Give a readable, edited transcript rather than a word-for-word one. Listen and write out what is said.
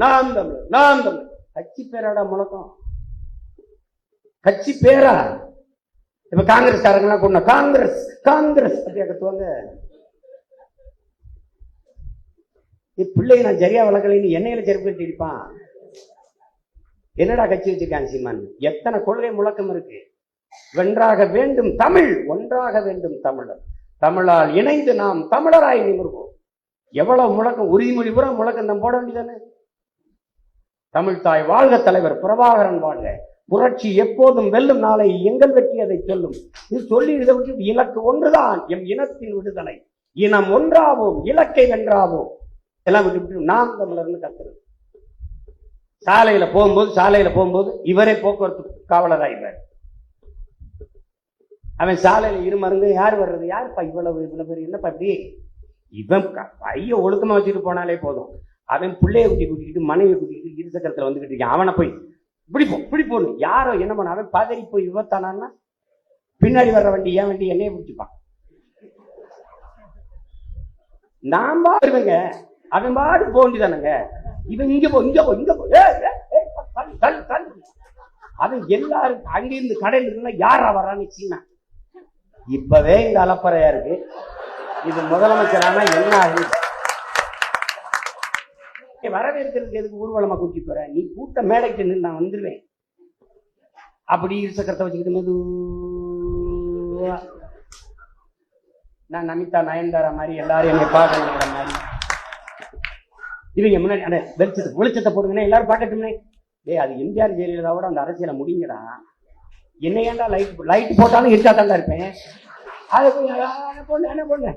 நாம் தமிழர், நாம் தமிழர். கட்சி பேராடா முழக்கம்? கட்சி பேரா? இப்ப காங்கிரஸ் காரங்கெல்லாம் கொண்ட காங்கிரஸ் காங்கிரஸ் அப்படியே கத்துவாங்க. பிள்ளைங்க நான் சரியா வளர்க்கலைன்னு எண்ணெயில செருப்பு கட்டி இருப்பான். என்னடா கட்சி வச்சிருக்காங்க சீமான்? எத்தனை கொள்கை முழக்கம் இருக்கு. வென்றாக வேண்டும் தமிழ், ஒன்றாக வேண்டும் தமிழர், தமிழால் இணைந்து நாம் தமிழராய் நிமிர்வோம். எவ்வளவு முழக்கம், உறுதிமொழி பூரா முழக்கம் நம்ம போட வேண்டியதானே. தமிழ் தாய் வாழ்க, தலைவர் பிரபாகரன் வாழ்க, புரட்சி எப்போதும் வெல்லும், நாளை எங்கள் வெற்றி அதை சொல்லும். இது சொல்லி இதை விட்டு இலக்கு ஒன்றுதான், எம் இனத்தின் விடுதலை, இனம் ஒன்றாவோம், இலக்கை வென்றாவோம். எல்லாம் விட்டு நாம் தமிழர்னு கத்துறது. சாலையில போகும்போது இவரே போக்குவரத்து காவலராயிடுவார். அவன் சாலையில இருமருங்க, யார் வர்றது, யாருப்பா இவ்வளவு பேர், என்னப்பா இப்படி? இவன் பைய ஒழுக்கமா வச்சுட்டு போனாலே போதும். அவன் பிள்ளைய கூட்டிக்கிட்டு மனைவி கூட்டிக்கிட்டு இருசக்கரத்துல வந்துகிட்டு இருக்கான். அவனை போய் பிடிப்போன்னு யாரோ என்ன பண்ண, அவன் பதறி போய் விபத்தானான்னா பின்னாடி வர்ற வண்டி, ஏன் வண்டி என்னைய பிடிச்சிப்பான். நான் பாருங்க, அவன் பாடு போக வேண்டியதானுங்க. இவன் இங்க போ அவன் எல்லாரும் அங்கிருந்து கடையில் இருந்தா யாரா வரான்னு சீனா. இப்பவே இந்த அலப்பறையா இருக்கு. இது முதலமைச்சரானா என்ன ஆகும்? வரவேற்கிறதுக்கு எதுக்கு ஊர்வலமா கூட்டி போற? நீ கூட்ட மேடைக்கு நின்று நான் வந்துருவேன். அப்படி இருசக்கரத்தை வச்சுக்கிட்டு மெதுவா நான் நமிதா நயன்தாரா மாதிரி எல்லாரும் என்னை பார்க்கணுங்கிற மாதிரி இவங்க முன்னாடி அந்த வெளிச்சத்தை போடுங்கண்ணே, எல்லாரும் பார்க்கட்டும்னே. அது எம்ஜிஆர் ஜெயலலிதாவோட அந்த அரசியலை முடிங்கடா. என்ன ஏன்டா லைட் போட்டாலும் இருக்கா தாண்டா இருப்பேன். அதை போய் என்ன பொண்ணு